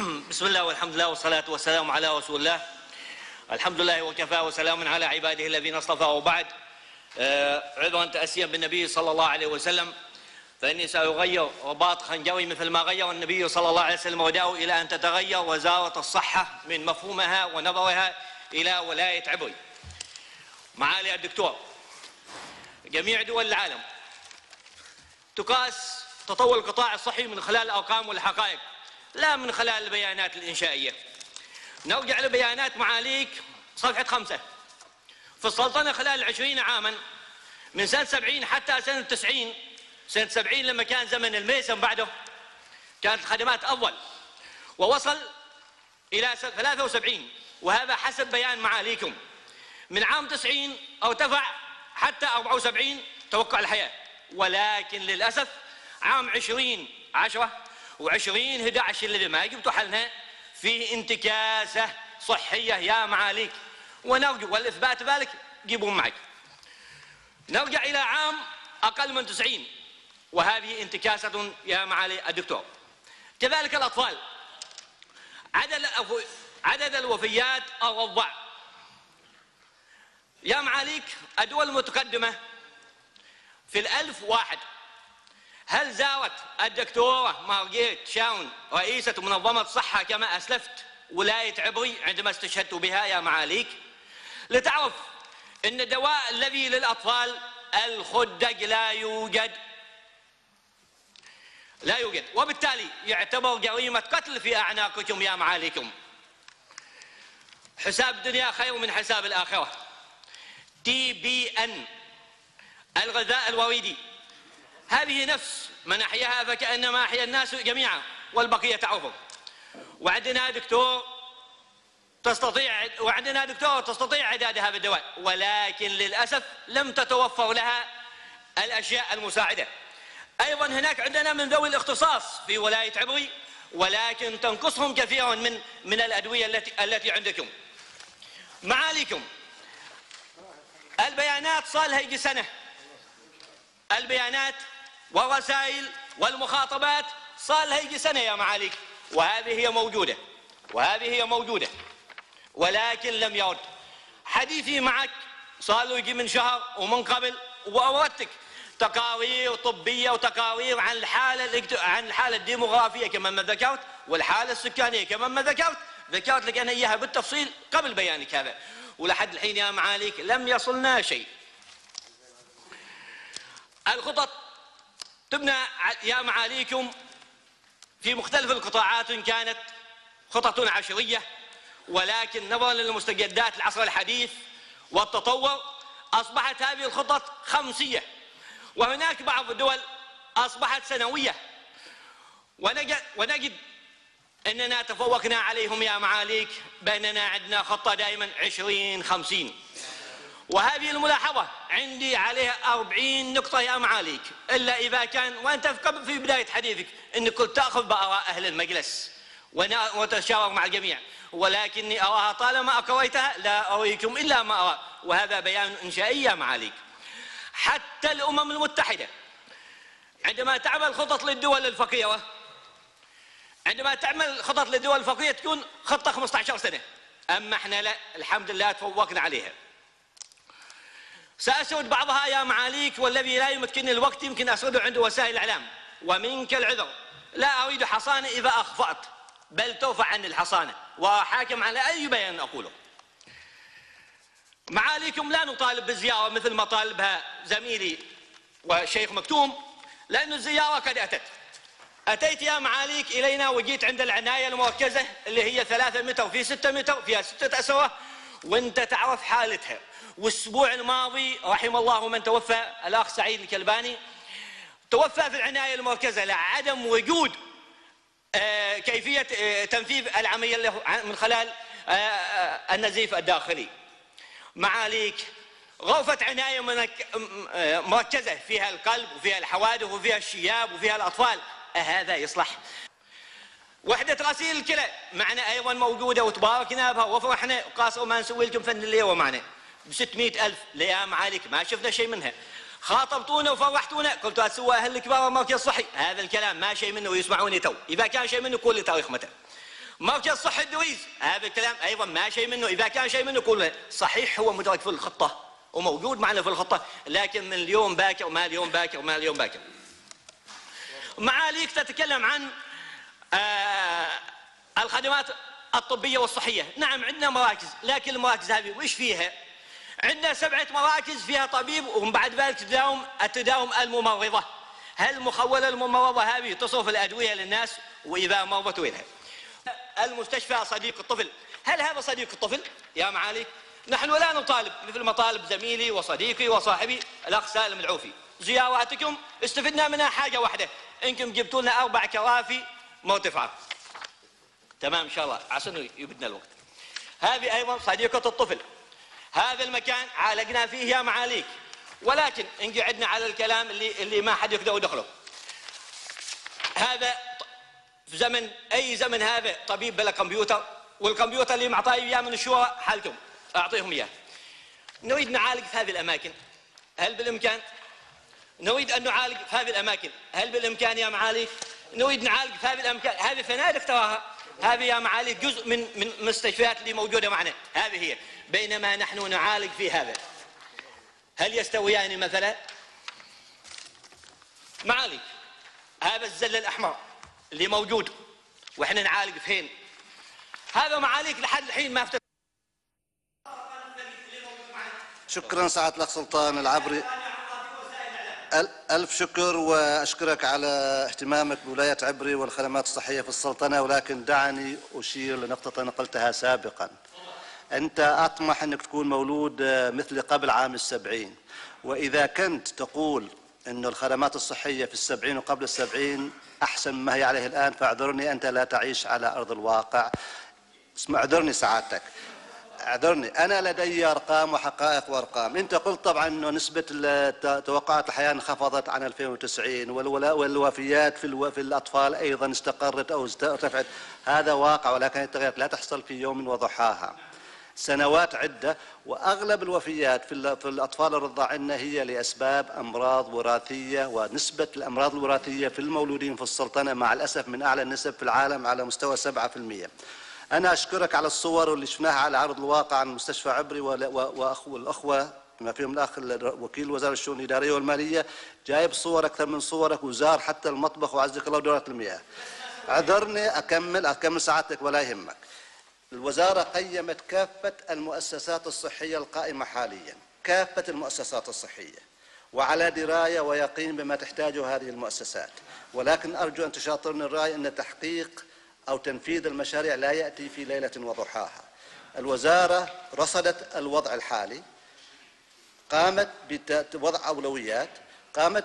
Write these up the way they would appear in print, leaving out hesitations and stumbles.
بسم الله والحمد لله والصلاة والسلام على رسول الله. الحمد لله وكفى وسلام على عباده الذين اصطفى، وبعد. عذرا تأسيا بالنبي صلى الله عليه وسلم، فإني سأغير رباط خنجري مثل ما غير النبي صلى الله عليه وسلم وداعه إلى أن تتغير وزارة الصحة من مفهومها ونظرها إلى ولاية عبري. معالي الدكتور، جميع دول العالم تقاس تطور القطاع الصحي من خلال الأرقام والحقائق، لا من خلال البيانات الإنشائية. نرجع لبيانات معاليك صفحة 5. في السلطنة خلال 20 عاما من سنة 70 حتى سنة 90، سنة 70 لما كان زمن الميسم بعده كانت الخدمات أفضل، ووصل إلى 73، وهذا حسب بيان معاليكم. من عام 90 ارتفع حتى 74 توقع الحياة، ولكن للأسف عام 2010 و2011 اللي ما جبتوا حلنا في انتكاسة صحية يا معاليك، ونرجو والإثبات ذلك جيبوا معك. نرجع إلى عام أقل من 90، وهذه انتكاسة يا معالي الدكتور. كذلك الأطفال، عدد الوفيات الرضع يا معاليك. الدول المتقدمة في 1001، هل زارت الدكتورة مارغريت شاون رئيسة منظمة الصحة كما أسلفت ولاية عبري عندما استشهدت بها يا معاليك؟ لتعرف أن الدواء الذي للأطفال الخدج لا يوجد، وبالتالي يعتبر جريمة قتل في أعناقكم يا معاليكم. حساب الدنيا خير من حساب الآخرة. TBN الغذاء الوريدي، هذه نفس من أحياها فكأنما أحيا الناس جميعا والبقية تعرفه. وعندنا دكتور تستطيع إعداد هذا الدواء، ولكن للأسف لم تتوفر لها الأشياء المساعدة. أيضا هناك عندنا من ذوي الاختصاص في ولاية عبري، ولكن تنقصهم كثيرا من الأدوية التي عندكم. معاليكم، البيانات صار لها يجي سنة، البيانات والرسائل والمخاطبات صار لها يجي سنة يا معاليك، وهذه هي موجودة ولكن لم يرد. حديثي معك صار له يجي من شهر ومن قبل، وأوردتك تقارير طبية وتقارير عن الحالة الديموغرافية كما ما ذكرت، والحالة السكانية كما ما ذكرت لك أنا إياها بالتفصيل قبل بيانك هذا، ولحد الحين يا معاليك لم يصلنا شيء. الخطط تبنى يا معاليكم في مختلف القطاعات، إن كانت خطط عشرية، ولكن نظرا للمستجدات العصر الحديث والتطور أصبحت هذه الخطط خمسية، وهناك بعض الدول أصبحت سنوية، ونجد أننا تفوقنا عليهم يا معاليك بأننا عندنا خطة دائما 2050. وهذه الملاحظة عندي عليها 40 نقطة يا معاليك، إلا إذا كان وأنت في بداية حديثك أنك كنت تأخذ بآراء أهل المجلس وتشاور مع الجميع، ولكني أراها طالما أقريتها لا أريكم إلا ما أرى، وهذا بيان إنشائي يا معاليك. حتى الأمم المتحدة عندما تعمل خطط للدول الفقيرة، تكون خطة 15 سنة، أما احنا لا، الحمد لله تفوقنا عليها. سأسرد بعضها يا معاليك، والذي لا يمكنني الوقت يمكن أسرده عند وسائل الإعلام، ومنك العذر، لا أريد حصانة إذا أخطأت، بل ترفع عني الحصانة وأحاكم على أي بيان أقوله. معاليكم، لا نطالب بالزيارة مثل ما طالبها زميلي والشيخ مكتوم، لأن الزيارة قد أتيت يا معاليك إلينا وجيت عند العناية المركزة اللي هي 3 متر في 6 متر فيها 6 أسرة، وانت تعرف حالتها. والأسبوع الماضي رحم الله من توفى، الأخ سعيد الكلباني توفى في العناية المركزة لعدم وجود كيفية تنفيذ العملية من خلال النزيف الداخلي. معاليك، غرفة عناية مركزة فيها القلب وفيها الحوادث وفيها الشياب وفيها الأطفال، هذا يصلح؟ وحدة غسيل الكلى معنا أيضا موجودة وتباركنا بها وفرحنا، وقاصر ما نسوي لكم فن الليل معنا ب600,000 يا معاليك، ما شفنا شيء منها. خاطبتونا وفرحتونا، قلتوا هتسوى أهل الكبار المركز الصحي، هذا الكلام ما شيء منه ويسمعوني تو، إذا كان شيء منه قول لي تاريخ متى. مركز صحي الدويز، هذا الكلام ايضا ما شيء منه، اذا كان شيء منه كله صحيح هو مدرج في الخطه وموجود معنا في الخطه، لكن من اليوم باكر وما اليوم باكر وما اليوم باكر. معاليك تتكلم عن الخدمات الطبيه والصحيه. نعم عندنا مراكز، لكن المراكز هذه وش فيها؟ عندنا 7 مراكز فيها طبيب، ومن بعد ذلك التداوم الممرضه. هل المخوله الممرضه هذه تصرف الادويه للناس واذا مرضت وينها؟ المستشفى صديق الطفل، هل هذا صديق الطفل يا معالي؟ نحن لا نطالب مثل ما طالب زميلي وصديقي وصاحبي الاخ سالم العوفي. زياراتكم استفدنا منها حاجه واحده، انكم جبتوا لنا 4 كراسي مرتفعه. تمام ان شاء الله، عشان يبدنا الوقت. هذه ايضا صديقه الطفل. هذا المكان عالجنا فيه يا معاليك، ولكن ان قعدنا على الكلام اللي ما حد يقدر يدخله. هذا في زمن اي زمن هذا طبيب بلا كمبيوتر، والكمبيوتر اللي معطاه اياه من الشورى حالكم اعطيهم اياه. نريد نعالج في هذه الاماكن، هل بالامكان؟ نريد ان نعالج في هذه الاماكن، هل بالامكان يا معالي؟ نريد نعالج في هذه الاماكن، هذه فنادق تراها، هذه يا معالي جزء من المستشفيات اللي موجوده معنا، هذه هي. بينما نحن نعالج في هذا، هل يستويان مثلا؟ معالي هذا الزل الاحمر اللي موجود واحنا نعالج فين؟ هذا معاليك لحد الحين ما افتتح. شكرا سعادة الأخ سلطان العبري، ألف شكر، وأشكرك على اهتمامك بولاية عبري والخدمات الصحية في السلطنة. ولكن دعني أشير لنقطة نقلتها سابقا. أنت أطمح أنك تكون مولود مثل قبل عام 70، وإذا كنت تقول أن الخدمات الصحية في 70 وقبل 70 أحسن مما هي عليه الآن، فاعذرني، أنت لا تعيش على أرض الواقع. اسمع، اعذرني سعادتك، اعذرني، أنا لدي أرقام وحقائق وأرقام. أنت قلت طبعا أنه نسبة توقعات الحياة انخفضت عن 2090، والوفيات في الأطفال أيضا استقرت أو ارتفعت. هذا واقع، ولكن التغييرات لا تحصل في يوم وضحاها، سنوات عدة. وأغلب الوفيات في الأطفال الرضع عندنا هي لأسباب أمراض وراثية، ونسبة الأمراض الوراثية في المولودين في السلطنة مع الأسف من أعلى النسب في العالم على مستوى 7%. أنا أشكرك على الصور اللي شفناها على عرض الواقع عن مستشفى عبري، والأخوة بما فيهم الأخ وكيل وزارة الشؤون الإدارية والمالية جايب صور أكثر من صورك، وزار حتى المطبخ وعزك الله ودورة المياه. اعذرني أكمل سعادتك ولا يهمك. الوزارة قيمت كافة المؤسسات الصحية القائمة حاليا، كافة المؤسسات الصحية، وعلى دراية ويقين بما تحتاجه هذه المؤسسات. ولكن أرجو أن تشاطرني الرأي أن تحقيق أو تنفيذ المشاريع لا يأتي في ليلة وضحاها. الوزارة رصدت الوضع الحالي، قامت بوضع أولويات، قامت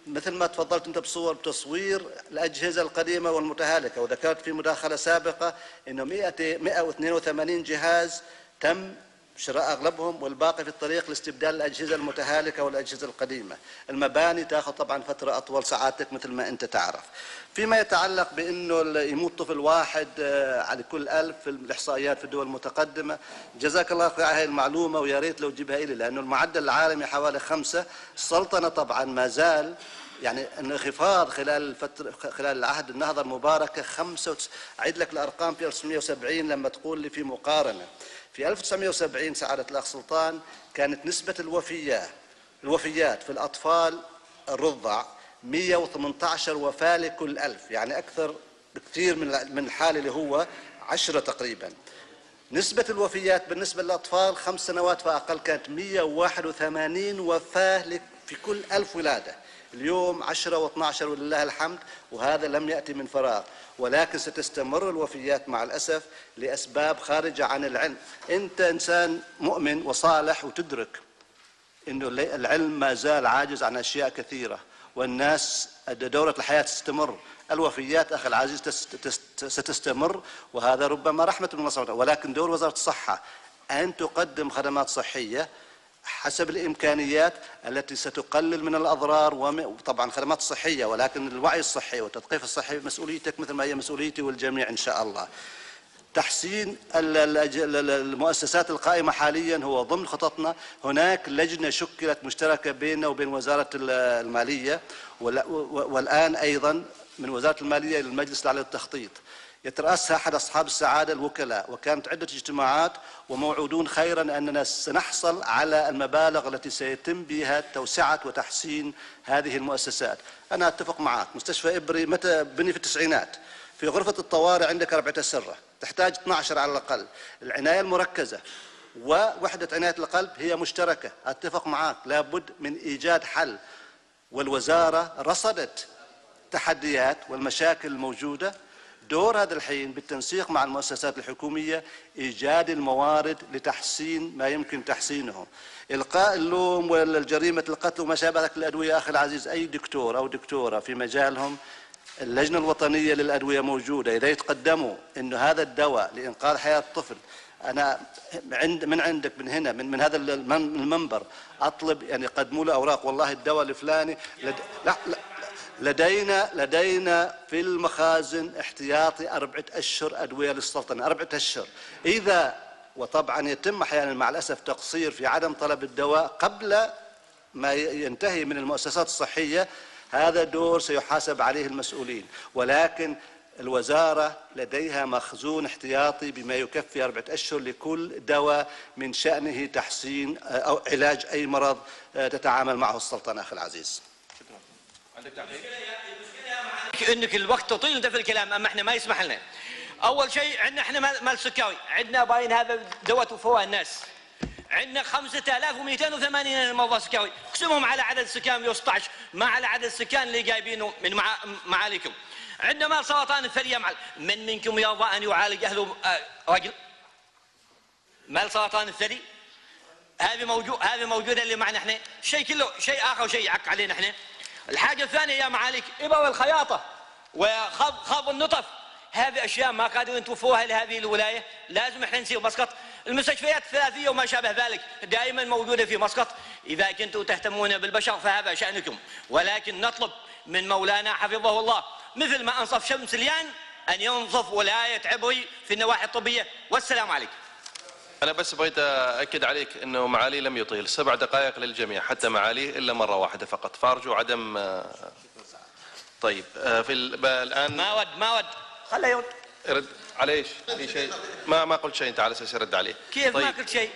مثل ما تفضلت أنت بتصوير الأجهزة القديمة والمتهالكة، وذكرت في مداخلة سابقة أنه 182 جهاز تم شراء أغلبهم، والباقي في الطريق لاستبدال الأجهزة المتهالكة والأجهزة القديمة. المباني تأخذ طبعا فترة أطول سعادتك مثل ما أنت تعرف. فيما يتعلق بأنه يموت طفل واحد على كل 1000 في الإحصائيات في الدول المتقدمة، جزاك الله خير على هذه المعلومة، ويا ريت لو تجيبها إلي، لأنه المعدل العالمي حوالي 5. السلطنة طبعا ما زال يعني انخفاض خلال العهد النهضة المباركة 95. أعيد لك الأرقام في 1970 لما تقول لي في مقارنة. في 1970 سعادة الأخ سلطان كانت نسبة الوفيات في الأطفال الرضع 118 وفاة لكل 1000، يعني أكثر بكثير من الحالة اللي هو 10 تقريبا. نسبة الوفيات بالنسبة للأطفال 5 سنوات فأقل كانت 181 وفاة في كل 1000 ولادة. اليوم 10 و12 ولله الحمد، وهذا لم يأتي من فراغ، ولكن ستستمر الوفيات مع الأسف لأسباب خارجة عن العلم. أنت إنسان مؤمن وصالح وتدرك أنه العلم ما زال عاجز عن أشياء كثيرة، والناس دورة الحياة تستمر. الوفيات أخي العزيز ستستمر، وهذا ربما رحمة من الله سبحانه، ولكن دور وزارة الصحة أن تقدم خدمات صحية حسب الإمكانيات التي ستقلل من الأضرار، وطبعا خدمات صحية، ولكن الوعي الصحي والتثقيف الصحي مسؤوليتك مثل ما هي مسؤوليتي والجميع إن شاء الله. تحسين المؤسسات القائمة حاليا هو ضمن خططنا. هناك لجنة شكلت مشتركة بيننا وبين وزارة المالية، والآن أيضا من وزارة المالية للمجلس الأعلى للتخطيط. يترأسها أحد أصحاب السعادة الوكلاء، وكانت عدة اجتماعات وموعودون خيرا أننا سنحصل على المبالغ التي سيتم بها توسعة وتحسين هذه المؤسسات. أنا أتفق معك، مستشفى إبري متى بني في التسعينات، في غرفة الطوارئ عندك 4 أسرة، تحتاج 12 على الأقل. العناية المركزة ووحدة عناية القلب هي مشتركة، أتفق معك، لابد من إيجاد حل، والوزارة رصدت التحديات والمشاكل الموجودة. دور هذا الحين بالتنسيق مع المؤسسات الحكومية إيجاد الموارد لتحسين ما يمكن تحسينه. إلقاء اللوم والجريمة القتل وما شابه ذلك الأدوية أخي العزيز، أي دكتور أو دكتورة في مجالهم، اللجنة الوطنية للأدوية موجودة، إذا يتقدموا أنه هذا الدواء لإنقاذ حياة الطفل، أنا من عندك من هنا من هذا المنبر أطلب يعني قدموا له أوراق، والله الدواء الفلاني لدينا في المخازن احتياطي 4 أشهر أدوية للسلطنة، 4 أشهر. إذا وطبعا يتم أحيانا مع الأسف تقصير في عدم طلب الدواء قبل ما ينتهي من المؤسسات الصحية، هذا دور سيحاسب عليه المسؤولين، ولكن الوزارة لديها مخزون احتياطي بما يكفي 4 أشهر لكل دواء من شأنه تحسين أو علاج أي مرض تتعامل معه السلطنة أخي العزيز. عندك تعقيب؟ انك الوقت تطيل انت في الكلام، اما احنا ما يسمح لنا. اول شيء عندنا احنا مال سكاوي، عندنا باين هذا دواء توفوه الناس، عندنا 5280 مرضى سكاوي، اقسمهم على عدد السكان 116 ما على عدد السكان اللي جايبينه من معاليكم. عندنا مال سرطان الثدي من منكم يرضى ان يعالج اهله رجل؟ مال سرطان الثدي هذه موجوده اللي معنا احنا، شيء كله شيء اخر شيء يعق علينا احنا. الحاجة الثانية يا معاليك إبر الخياطة وخض النطف، هذه أشياء ما قادرين توفوها لهذه الولاية، لازم احنا نسير مسقط. المستشفيات الثلاثية وما شابه ذلك دائما موجودة في مسقط، إذا كنتم تهتمون بالبشر فهذا شأنكم، ولكن نطلب من مولانا حفظه الله مثل ما أنصف شمسليان أن ينصف ولاية عبري في النواحي الطبية. والسلام عليكم. أنا بس بغيت أكد عليك أنه معالي لم يطيل 7 دقائق للجميع، حتى معاليه إلا مرة واحدة فقط، فأرجو عدم. طيب الآن ما ود خليه يرد. رد عليه في شيء؟ ما قلت شيء أنت على أساس يرد عليه. كيف طيب. ما قلت شيء؟